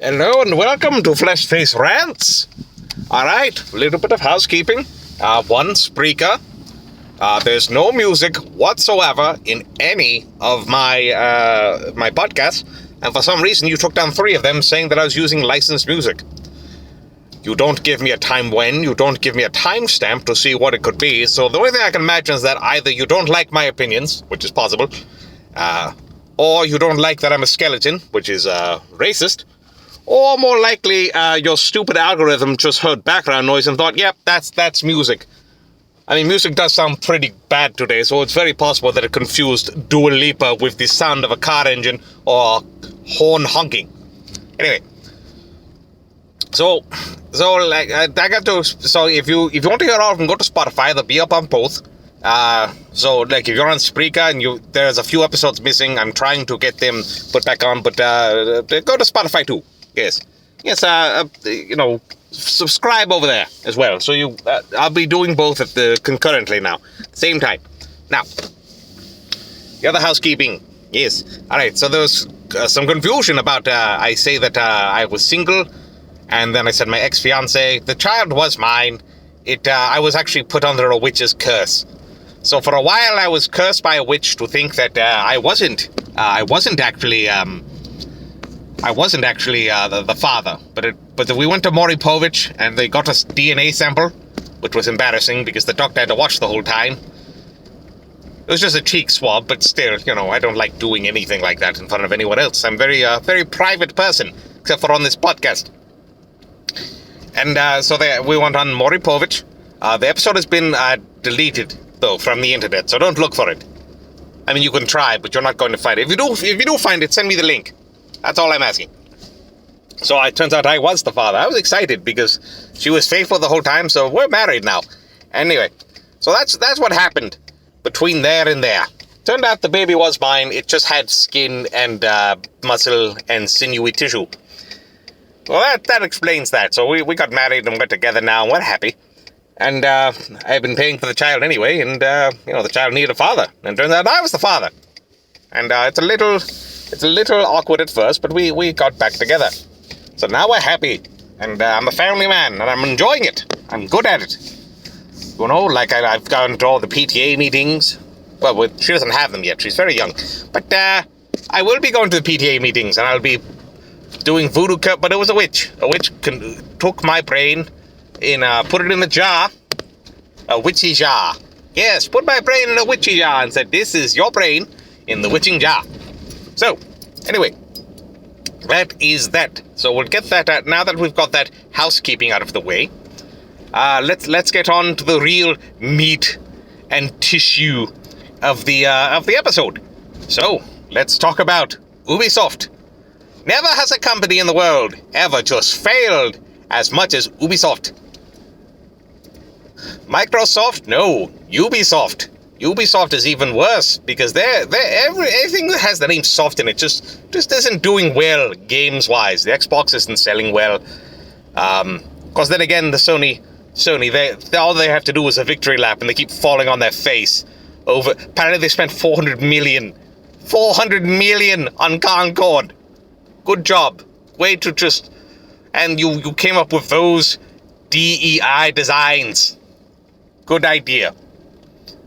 Hello and welcome to Flesh Face Rants. Alright, a little bit of housekeeping. One, Spreaker. There's no music whatsoever in any of my my podcasts, and for some reason you took down 3 of them saying that I was using licensed music. You don't give me a time when, you don't give me a timestamp to see what it could be, so the only thing I can imagine is that either you don't like my opinions, which is possible, or you don't like that I'm a skeleton, which is racist, or more likely, your stupid algorithm just heard background noise and thought, yep, that's music. I mean, music does sound pretty bad today, so it's very possible that it confused Dua Lipa with the sound of a car engine or horn honking. Anyway, so if you want to hear all of them, go to Spotify. They'll be up on both. So if you're on Spreaker and there's a few episodes missing, I'm trying to get them put back on, but go to Spotify too. Yes, subscribe over there as well. So I'll be doing both concurrently now, same time. Now, the other housekeeping. Yes, all right. So there was some confusion about. I say that I was single, and then I said my ex-fiance. The child was mine. I was actually put under a witch's curse. So for a while, I was cursed by a witch to think that I wasn't actually the father, but we went to Moripovich and they got us DNA sample, which was embarrassing because the doctor had to watch the whole time. It was just a cheek swab, but still, I don't like doing anything like that in front of anyone else. I'm very private person, except for on this podcast. And we went on Moripovich. The episode has been deleted though from the internet, so don't look for it. I mean, you can try, but you're not going to find it. If you do find it, send me the link. That's all I'm asking. So it turns out I was the father. I was excited because she was faithful the whole time, so we're married now. Anyway, so that's what happened between there and there. Turned out the baby was mine. It just had skin and muscle and sinewy tissue. Well, that explains that. So we got married and we're together now, and we're happy. And I've been paying for the child anyway, and the child needed a father. And it turns out I was the father. And it's a little awkward at first, but we got back together. So now we're happy, and I'm a family man, and I'm enjoying it. I'm good at it. I've gone to all the PTA meetings. Well, she doesn't have them yet. She's very young. But I will be going to the PTA meetings, and I'll be doing voodoo cut. But it was a witch. A witch took my brain and put it in a jar. A witchy jar. Yes, put my brain in a witchy jar and said, this is your brain in the witching jar. So, anyway, that is that. So we'll get that out now that we've got that housekeeping out of the way. Let's get on to the real meat and tissue of the episode. So let's talk about Ubisoft. Never has a company in the world ever just failed as much as Ubisoft. Microsoft, no, Ubisoft. Ubisoft is even worse because everything that has the name soft in it just isn't doing well games-wise. The Xbox isn't selling well. Because then again, the Sony, all they have to do is a victory lap and they keep falling on their face. Apparently they spent $400 million on Concord. Good job. Way to just... And you came up with those DEI designs. Good idea.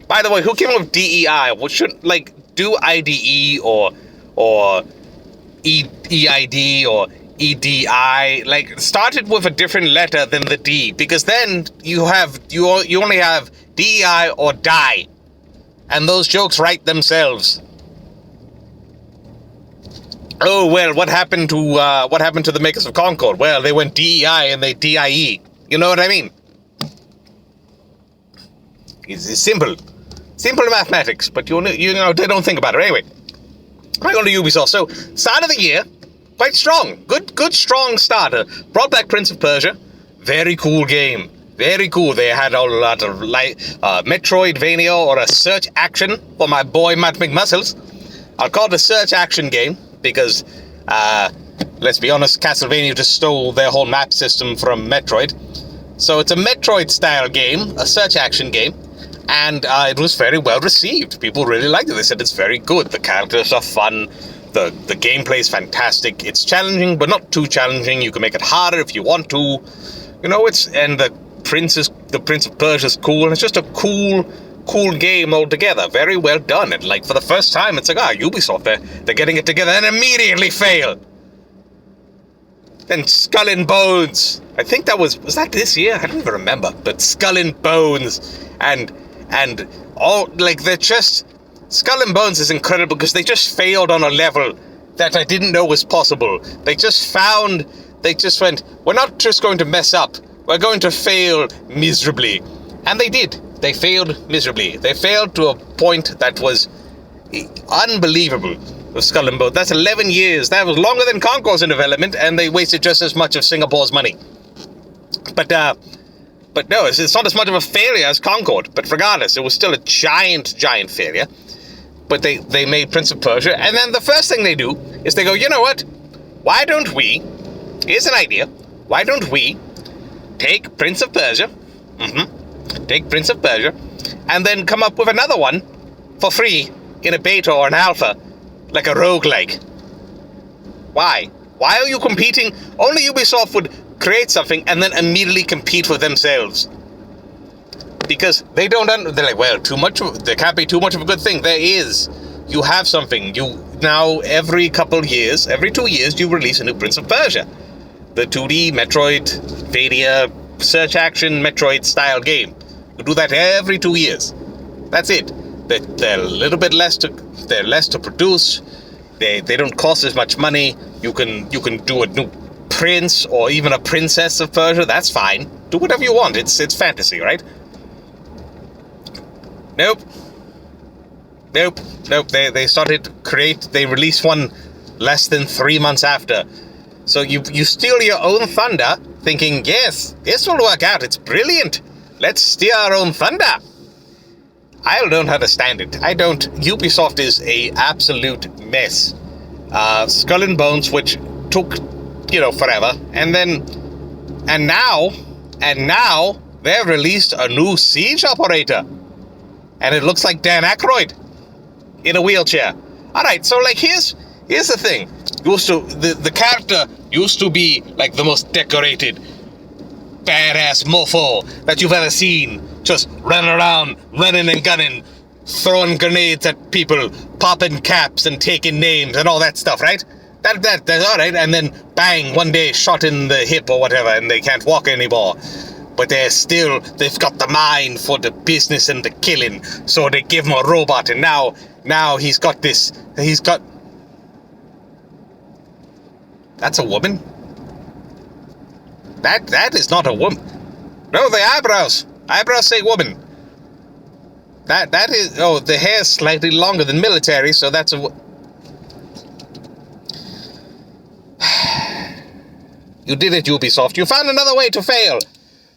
By the way, who came up with DEI? What should, do IDE or EID or EDI? Start it with a different letter than the D, because then you only have DEI or die, and those jokes write themselves. Oh well, what happened to the makers of Concord? Well, they went DEI and they DIE. You know what I mean? It's simple. Simple mathematics, but they don't think about it. Anyway, I'm going to Ubisoft. So, start of the year, quite strong. Good strong starter. Brought back Prince of Persia. Very cool game. Very cool. They had a lot of Metroidvania or a search action for my boy Matt McMuscles. I'll call it a search action game because, let's be honest, Castlevania just stole their whole map system from Metroid. So it's a Metroid-style game, a search action game. And it was very well received. People really liked it. They said it's very good. The characters are fun. The gameplay is fantastic. It's challenging, but not too challenging. You can make it harder if you want to. You know, and the Prince of Persia is cool, and it's just a cool game altogether. Very well done. And like for the first time, it's like, Ubisoft, they're getting it together and immediately fail. Then Skull and Bones. I think was that this year? I don't even remember. But Skull and Bones and all, like, they're just... Skull and Bones is incredible because they just failed on a level that I didn't know was possible. They just went, we're not just going to mess up, we're going to fail miserably. And they did. They failed miserably. They failed to a point that was unbelievable with Skull and Bones. That's 11 years. That was longer than Concourse in development, and they wasted just as much of Singapore's money. But no, it's not as much of a failure as Concord. But regardless, it was still a giant failure. But they made Prince of Persia, and then the first thing they do is they go, you know what? Why don't we, here's an idea, why don't we take Prince of Persia, take Prince of Persia, and then come up with another one for free in a beta or an alpha, like a roguelike. Why? Why are you competing? Only Ubisoft would create something and then immediately compete with themselves. Because they don't, they're like, well, there can't be too much of a good thing. There is. You have something. Now, every 2 years, you release a new Prince of Persia. The 2D Metroidvania search action Metroid style game. You do that every 2 years. That's it. They're a little bit less to produce. They don't cost as much money. You can do a new prince or even a princess of Persia. That's fine. Do whatever you want. It's fantasy, right? Nope. They released one less than 3 months after. So you steal your own thunder, thinking, yes, this will work out. It's brilliant. Let's steal our own thunder. I don't understand it. I don't. Ubisoft is a absolute mess. Skull and Bones, which took, forever. And now they've released a new Siege operator. And it looks like Dan Aykroyd in a wheelchair. Alright, so like here's the thing. The character used to be like the most decorated, badass mofo that you've ever seen. Just running around, running and gunning, throwing grenades at people, popping caps and taking names and all that stuff, right? That's alright, and then bang, one day shot in the hip or whatever and they can't walk anymore. But they've got the mind for the business and the killing, so they give him a robot, and now he's got... That's a woman? That is not a woman. No, the eyebrows. Eyebrows say woman. That is... Oh, the hair's slightly longer than military, so that's a... You did it, Ubisoft. You found another way to fail.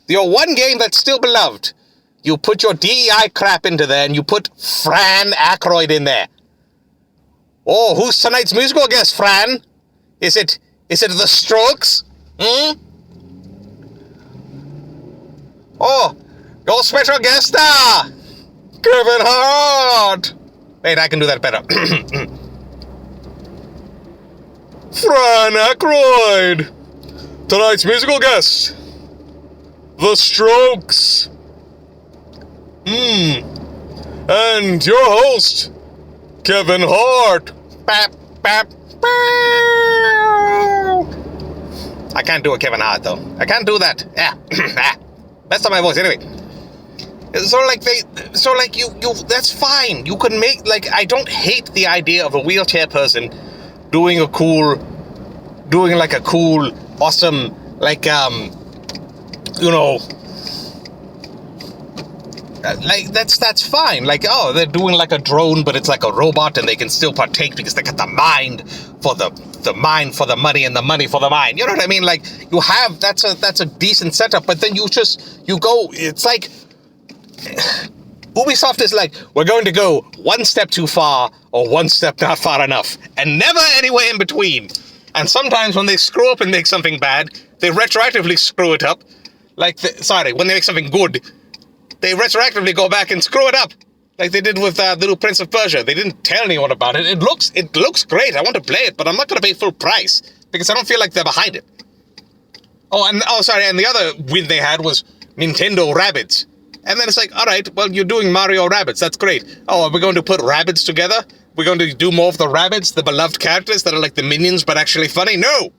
Your one game that's still beloved. You put your DEI crap into there, and you put Dan Akyroid in there. Oh, who's tonight's musical guest, Fran? Is it The Strokes? Oh, your special guest star, Kevin Hart. Wait, I can do that better. Dan Akyroid, tonight's musical guest. The Strokes. And your host, Kevin Hart. Bap, bap, I can't do a Kevin Hart, though. I can't do that. Yeah. That's not my voice, anyway. You, that's fine. You can make, I don't hate the idea of a wheelchair person doing a cool, awesome, that's fine. They're doing like a drone, but it's like a robot, and they can still partake because they got the mind for the mind for the money and the money for the mind. You know what I mean? You have that's a decent setup, but then you go. It's like Ubisoft is like, we're going to go one step too far or one step not far enough, and never anywhere in between. And sometimes when they screw up and make something bad, they retroactively screw it up. When they make something good, they retroactively go back and screw it up. Like they did with the new Prince of Persia. They didn't tell anyone about it. It looks great. I want to play it, but I'm not going to pay full price because I don't feel like they're behind it. And the other win they had was Nintendo Rabbids. And then it's like, all right, well, you're doing Mario Rabbids. That's great. Oh, are we going to put Rabbids together? We're going to do more of the Rabbids, the beloved characters that are like the minions but actually funny? No!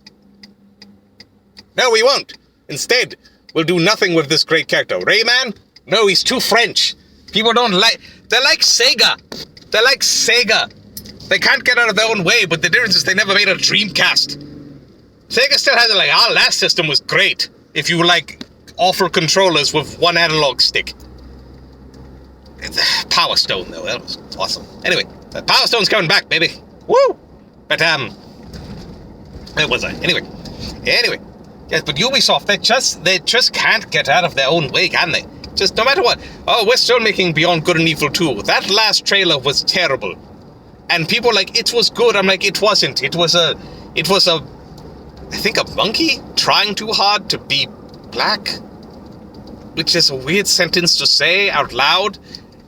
No, we won't. Instead, we'll do nothing with this great character. Rayman? No, he's too French. People don't like... They're like Sega. They're like Sega. They can't get out of their own way, but the difference is they never made a Dreamcast. Sega still has it like, our last system was great. If you, like, offer controllers with one analog stick. Power Stone, though, that was awesome. Anyway, Power Stone's coming back, baby. Woo! But, where was I? Anyway. Yes, but Ubisoft, they just can't get out of their own way, can they? Just no matter what. Oh, we're still making Beyond Good and Evil 2. That last trailer was terrible. And people are like, it was good. I'm like, it wasn't. It was a, I think a monkey trying too hard to be black. Which is a weird sentence to say out loud.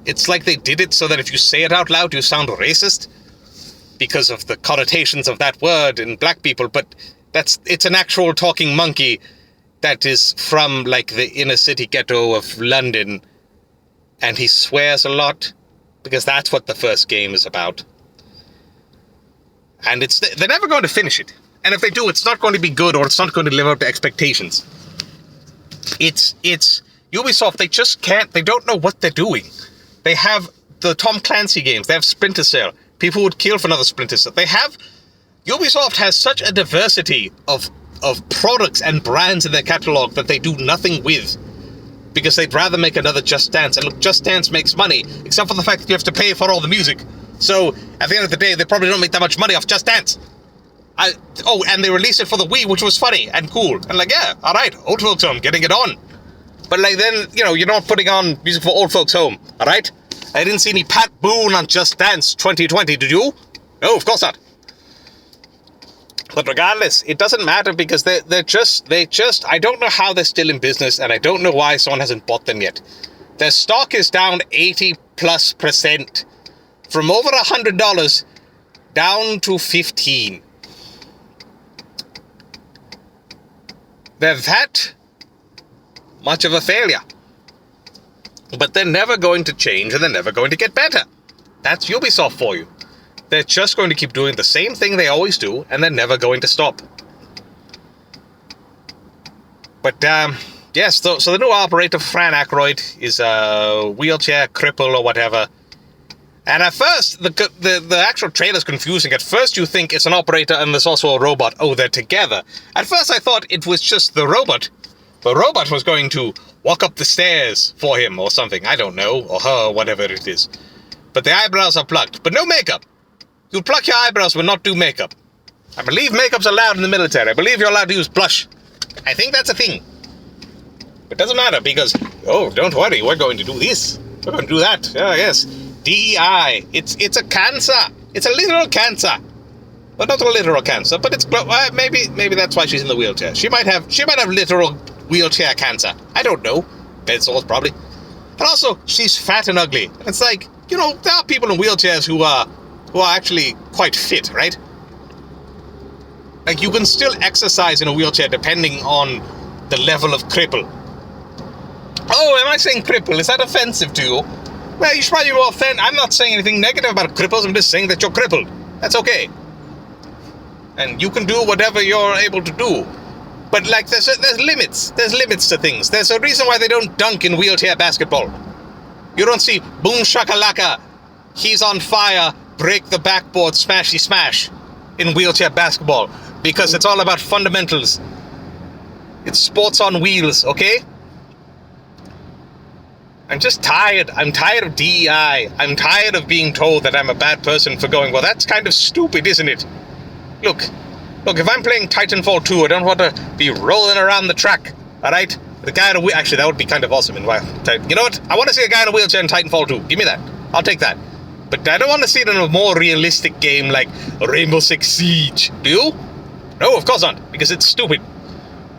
It's like they did it so that if you say it out loud, you sound racist. Because of the connotations of that word in black people. But it's an actual talking monkey that is from, like, the inner city ghetto of London. And he swears a lot. Because that's what the first game is about. And they're never going to finish it. And if they do, it's not going to be good, or it's not going to live up to expectations. It's Ubisoft, they just can't, they don't know what they're doing. They have the Tom Clancy games, they have Splinter Cell. People would kill for another Splinter Cell. Ubisoft has such a diversity of products and brands in their catalog that they do nothing with. Because they'd rather make another Just Dance. And look, Just Dance makes money, except for the fact that you have to pay for all the music. So, at the end of the day, they probably don't make that much money off Just Dance. And they released it for the Wii, which was funny and cool. And like, yeah, alright, Old Folks Home, getting it on. But like then, you're not putting on music for Old Folks Home, alright? I didn't see any Pat Boone on Just Dance 2020, did you? No, of course not. But regardless, it doesn't matter because they just, I don't know how they're still in business, and I don't know why someone hasn't bought them yet. Their stock is down 80+%. From over $100 down to 15. They're that much of a failure. But they're never going to change, and they're never going to get better. That's Ubisoft for you. They're just going to keep doing the same thing they always do, and they're never going to stop. But, yes, so the new operator, Dan Akyroid, is a wheelchair cripple or whatever. And at first, the actual trailer's confusing. At first you think it's an operator and there's also a robot. Oh, they're together. At first I thought it was just the robot. The robot was going to walk up the stairs for him or something. I don't know. Or her, whatever it is. But the eyebrows are plucked. But no makeup. You pluck your eyebrows but not do makeup. I believe makeup's allowed in the military. I believe you're allowed to use blush. I think that's a thing. It doesn't matter because, oh, don't worry, we're going to do this. We're going to do that. Oh, yes. DEI. It's a cancer. It's a literal cancer. Well, not a literal cancer, but it's maybe that's why she's in the wheelchair. She might have literal wheelchair cancer. I don't know. Bed sores probably. And also, she's fat and ugly. And it's like, there are people in wheelchairs who are actually quite fit, right? Like you can still exercise in a wheelchair depending on the level of cripple. Oh, am I saying cripple? Is that offensive to you? Well, you should probably be offended. I'm not saying anything negative about cripples. I'm just saying that you're crippled. That's okay. And you can do whatever you're able to do. But, like, there's limits. There's limits to things. There's a reason why they don't dunk in wheelchair basketball. You don't see boom shakalaka, he's on fire, break the backboard, smashy smash in wheelchair basketball. Because it's all about fundamentals. It's sports on wheels, okay? I'm just tired. I'm tired of DEI. I'm tired of being told that I'm a bad person for going, well, that's kind of stupid, isn't it? Look, if I'm playing Titanfall 2, I don't want to be rolling around the track, alright? The guy in a wheel... Actually, that would be kind of awesome in... You know what? I want to see a guy in a wheelchair in Titanfall 2. Give me that. I'll take that. But I don't want to see it in a more realistic game like Rainbow Six Siege. Do you? No, of course not, because it's stupid.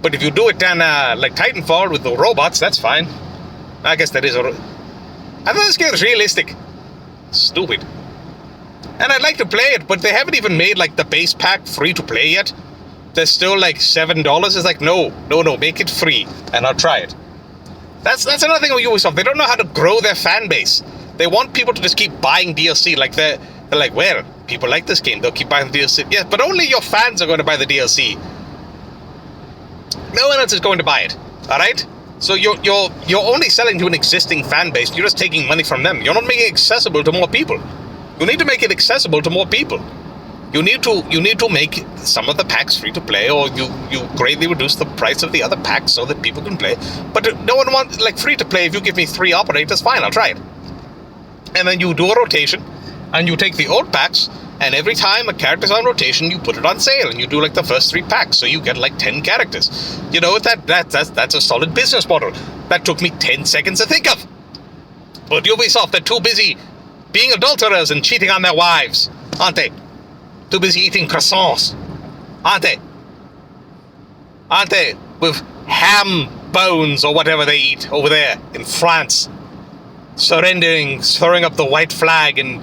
But if you do it in, like Titanfall with the robots, that's fine. I guess that is I thought this game was realistic. Stupid. And I'd like to play it, but they haven't even made, like, the base pack free to play yet. There's still, like, $7. It's like, no, make it free, and I'll try it. That's another thing with Ubisoft. They don't know how to grow their fan base. They want people to just keep buying DLC. Like, they're like, well, people like this game, they'll keep buying the DLC. Yeah, but only your fans are going to buy the DLC. No one else is going to buy it, alright? So you're only selling to an existing fan base. You're just taking money from them. You're not making it accessible to more people. You need to make it accessible to more people. You need to make some of the packs free to play, or you greatly reduce the price of the other packs so that people can play. But no one wants, like, free to play. If you give me 3 operators, fine, I'll try it. And then you do a rotation, and you take the old packs, and every time a character's on rotation, you put it on sale, and you do, like, the first 3 packs, so you get, like, 10 characters. You know, that's a solid business model. That took me 10 seconds to think of. But Ubisoft, they're too busy being adulterers and cheating on their wives, aren't they? Too busy eating croissants, aren't they? Aren't they? With ham bones or whatever they eat over there in France. Surrendering, throwing up the white flag and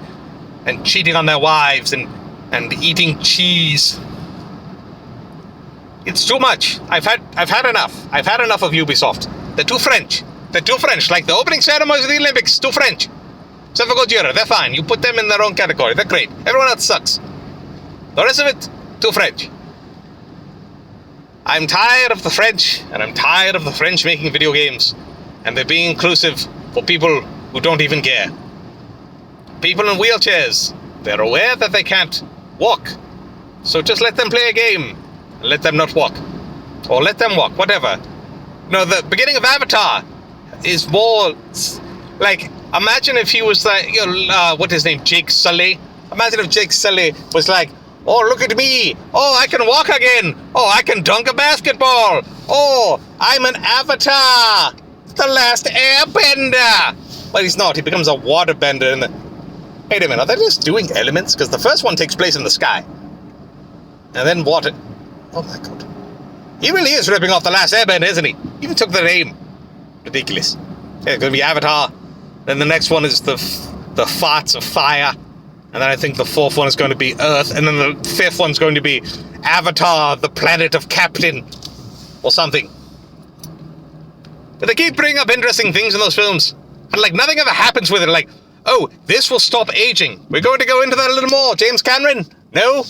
cheating on their wives and eating cheese. It's too much. I've had enough. I've had enough of Ubisoft. They're too French. They're too French. Like the opening ceremonies of the Olympics, too French. Except for Gojira, they're fine. You put them in their own category. They're great. Everyone else sucks. The rest of it, too French. I'm tired of the French, and I'm tired of the French making video games, and they're being inclusive for people who don't even care. People in wheelchairs, they're aware that they can't walk, so just let them play a game, and let them not walk. Or let them walk, whatever. No, the beginning of Avatar is more, like, imagine if he was like, what's his name, Jake Sully? Imagine if Jake Sully was like, oh, look at me. Oh, I can walk again. Oh, I can dunk a basketball. Oh, I'm an avatar. The last airbender. But he's not. He becomes a waterbender. Wait a minute. Are they just doing elements? Because the first one takes place in the sky. And then water. Oh, my God. He really is ripping off the last airbender, isn't he? He even took the name. Ridiculous. Yeah, it's going to be Avatar. Then the next one is the farts of fire. And then I think the 4th one is going to be Earth. And then the 5th one's going to be Avatar, the planet of Captain. Or something. But they keep bringing up interesting things in those films. And, like, nothing ever happens with it. Like, oh, this will stop aging. We're going to go into that a little more. James Cameron? No?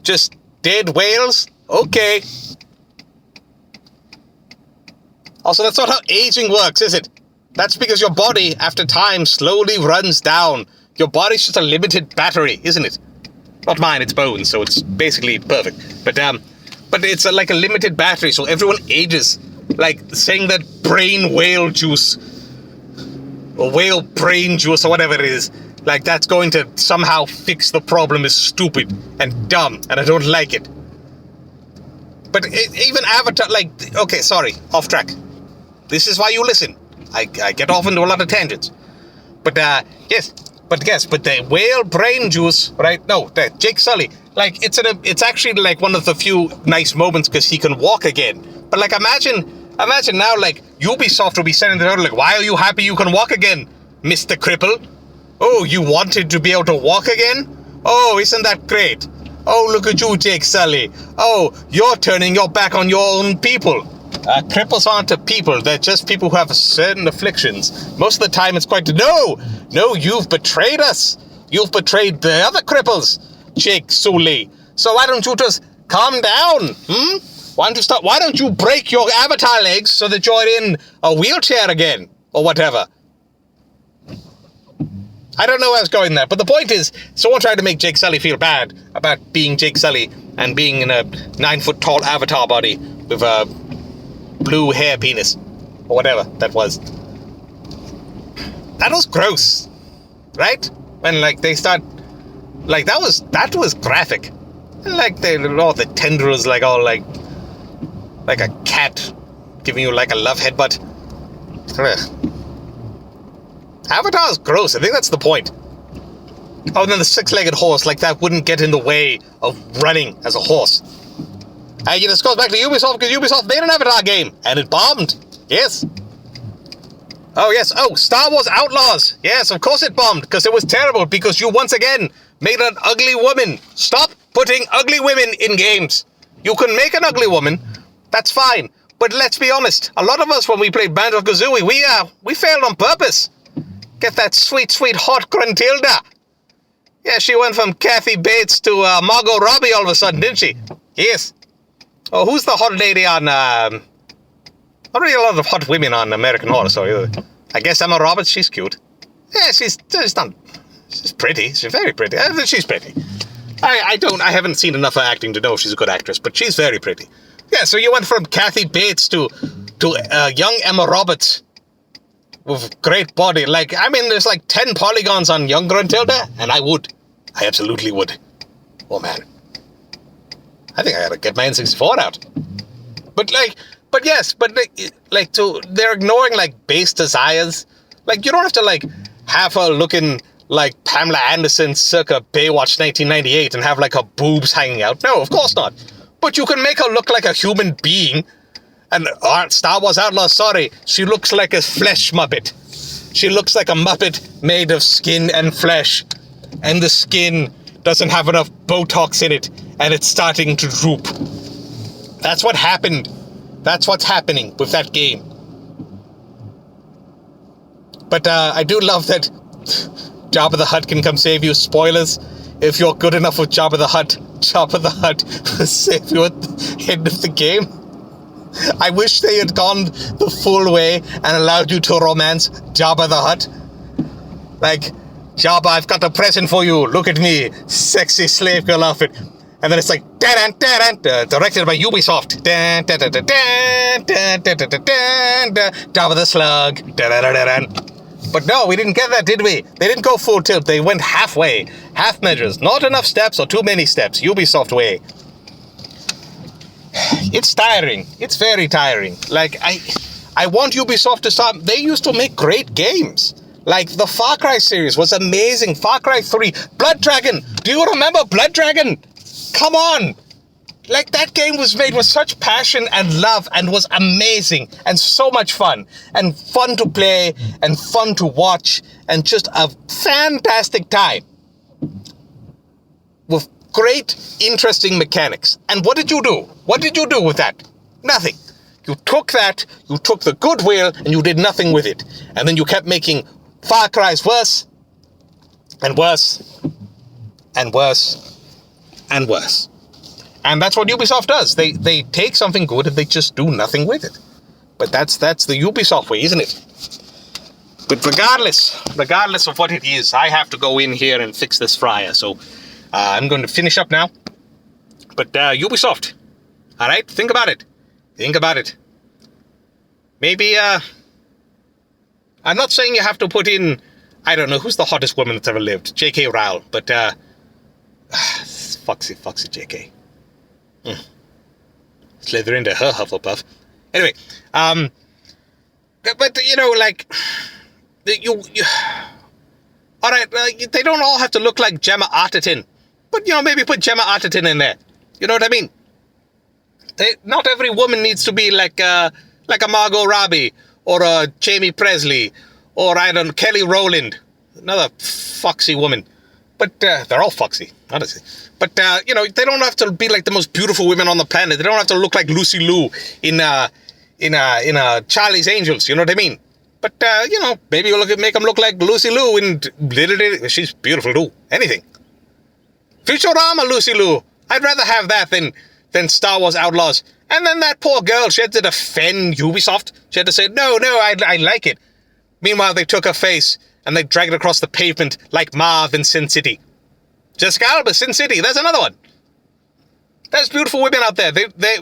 Just dead whales? Okay. Also, that's not how aging works, is it? That's because your body, after time, slowly runs down. Your body's just a limited battery, isn't it? Not mine, it's bones, so it's basically perfect. But it's like a limited battery, so everyone ages. Like, saying that brain whale juice, or whale brain juice, or whatever it is, like, that's going to somehow fix the problem is stupid and dumb, and I don't like it. But even Avatar, like, okay, sorry, off track. This is why you listen. I get off into a lot of tangents. But, yes, but the whale brain juice, right? No, Jake Sully, like, it's actually, like, one of the few nice moments because he can walk again. But, like, imagine now, like, Ubisoft will be sending it out, like, why are you happy you can walk again, Mr. Cripple? Oh, you wanted to be able to walk again? Oh, isn't that great? Oh, look at you, Jake Sully. Oh, you're turning your back on your own people. Cripples aren't a people. They're just people who have certain afflictions. Most of the time it's quite... No, you've betrayed us. You've betrayed the other cripples, Jake Sully. So why don't you just calm down, Why don't you break your avatar legs so that you're in a wheelchair again? Or whatever. I don't know where I was going there, but the point is, someone tried to make Jake Sully feel bad about being Jake Sully and being in a 9-foot-tall avatar body with a blue hair penis, or whatever that was. That was gross, right? When, like, they start, like, that was graphic. And, like, the tendrils, like, all, like a cat giving you, like, a love headbutt. Ugh. Avatar's gross. I think that's the point. Oh, and then the 6-legged horse, like, that wouldn't get in the way of running as a horse. This goes back to Ubisoft, because Ubisoft made an Avatar game, and it bombed. Yes. Oh, yes. Oh, Star Wars Outlaws. Yes, of course it bombed, because it was terrible, because you once again made an ugly woman. Stop putting ugly women in games. You can make an ugly woman. That's fine. But let's be honest. A lot of us, when we played Banjo-Kazooie, we failed on purpose. Get that sweet, sweet, hot Gruntilda. Yeah, she went from Kathy Bates to Margot Robbie all of a sudden, didn't she? Yes. Oh, who's the hot lady on... not really a lot of hot women on American Horror Story either. I guess Emma Roberts, she's cute. Yeah, she's not... She's pretty. She's very pretty. She's pretty. I haven't seen enough of her acting to know if she's a good actress, but she's very pretty. Yeah, so you went from Kathy Bates to young Emma Roberts with great body. Like, I mean, there's like 10 polygons on young Gruntilda, and I absolutely would. Oh, man. I think I gotta get my N64 out. But they're ignoring, like, base desires. Like, you don't have to, like, have her looking like Pamela Anderson circa Baywatch 1998 and have, like, her boobs hanging out. No, of course not. But you can make her look like a human being. And Star Wars Outlaws, sorry, she looks like a flesh Muppet. She looks like a Muppet made of skin and flesh. And the skin doesn't have enough Botox in it, and it's starting to droop. That's what happened. That's what's happening with that game. But I do love that Jabba the Hutt can come save you. Spoilers. If you're good enough with Jabba the Hutt will save you at the end of the game. I wish they had gone the full way and allowed you to romance Jabba the Hutt. Like, Jabba, I've got a present for you. Look at me. Sexy slave girl outfit. And then it's like, directed by Ubisoft. Jabba the Slug. But no, we didn't get that, did we? They didn't go full tilt. They went halfway. Half measures. Not enough steps or too many steps. Ubisoft way. It's tiring. It's very tiring. Like, I want Ubisoft to stop. They used to make great games. Like, the Far Cry series was amazing. Far Cry 3. Blood Dragon. Do you remember Blood Dragon? Come on. Like, that game was made with such passion and love and was amazing and so much fun. And fun to play and fun to watch and just a fantastic time. With great, interesting mechanics. And what did you do? What did you do with that? Nothing. You took that, you took the goodwill, and you did nothing with it. And then you kept making Far Cry's worse and worse and worse and worse. And that's what Ubisoft does. They take something good and they just do nothing with it. But that's the Ubisoft way, isn't it? But regardless of what it is, I have to go in here and fix this fryer. So I'm going to finish up now. But Ubisoft, all right? Think about it. Think about it. Maybe, I'm not saying you have to put in, I don't know, who's the hottest woman that's ever lived? J.K. Rowling. But, foxy J.K. Slither into her Hufflepuff. Anyway, but, you know, like, you all right, they don't all have to look like Gemma Arterton. But, you know, maybe put Gemma Arterton in there. You know what I mean? Not every woman needs to be like a Margot Robbie or a Jamie Presley or, I don't know, Kelly Rowland. Another foxy woman. But they're all foxy, honestly. But, you know, they don't have to be like the most beautiful women on the planet. They don't have to look like Lucy Liu in Charlie's Angels. You know what I mean? But, you know, maybe you'll make them look like Lucy Liu in... She's beautiful too. Anything. Futurama Lucy Liu. I'd rather have that than Star Wars Outlaws. And then that poor girl, she had to defend Ubisoft. She had to say, no, I like it. Meanwhile, they took her face and they dragged it across the pavement like Marv in Sin City. Jessica Alba, Sin City, there's another one. There's beautiful women out there.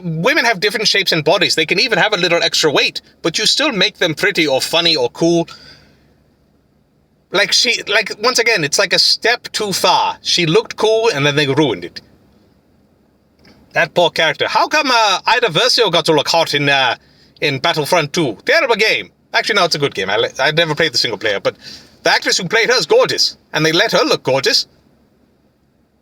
Women have different shapes and bodies. They can even have a little extra weight, but you still make them pretty or funny or cool. Like once again, it's like a step too far. She looked cool and then they ruined it. That poor character. How come Ida Versio got to look hot in Battlefront 2? Terrible game. Actually, no, it's a good game. I never played the single player, but the actress who played her is gorgeous, and they let her look gorgeous.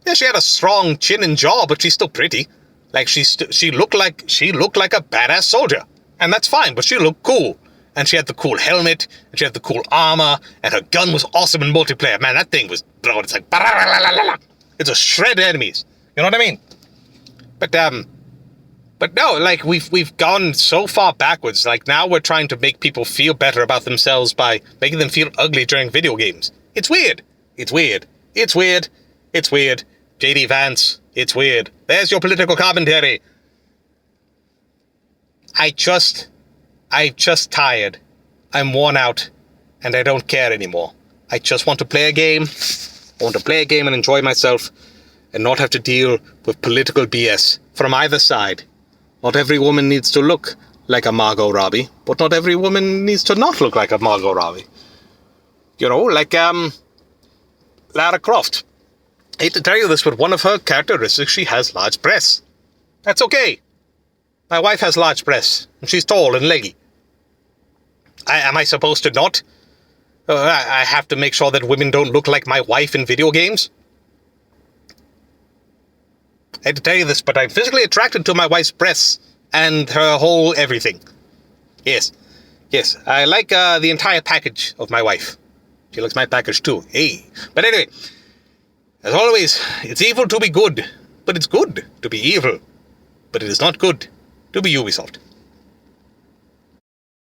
Yeah, she had a strong chin and jaw, but she's still pretty. Like she looked like a badass soldier, and that's fine. But she looked cool, and she had the cool helmet, and she had the cool armor, and her gun was awesome in multiplayer. Man, that thing was, bro, it's like, it's a shred of enemies. You know what I mean? But no, like, we've gone so far backwards. Like, now we're trying to make people feel better about themselves by making them feel ugly during video games. It's weird. It's weird. It's weird. It's weird. JD Vance, it's weird. There's your political commentary. I'm just tired. I'm worn out, and I don't care anymore. I just want to play a game. I want to play a game and enjoy myself, and not have to deal with political BS from either side. Not every woman needs to look like a Margot Robbie, but not every woman needs to not look like a Margot Robbie. You know, like, Lara Croft. I hate to tell you this, but one of her characteristics, she has large breasts. That's okay. My wife has large breasts, and she's tall and leggy. Am I supposed to not? I have to make sure that women don't look like my wife in video games? I hate to tell you this, but I'm physically attracted to my wife's breasts and her whole everything. Yes. Yes, I like the entire package of my wife. She likes my package too. Hey. But anyway, as always, it's evil to be good, but it's good to be evil. But it is not good to be Ubisoft.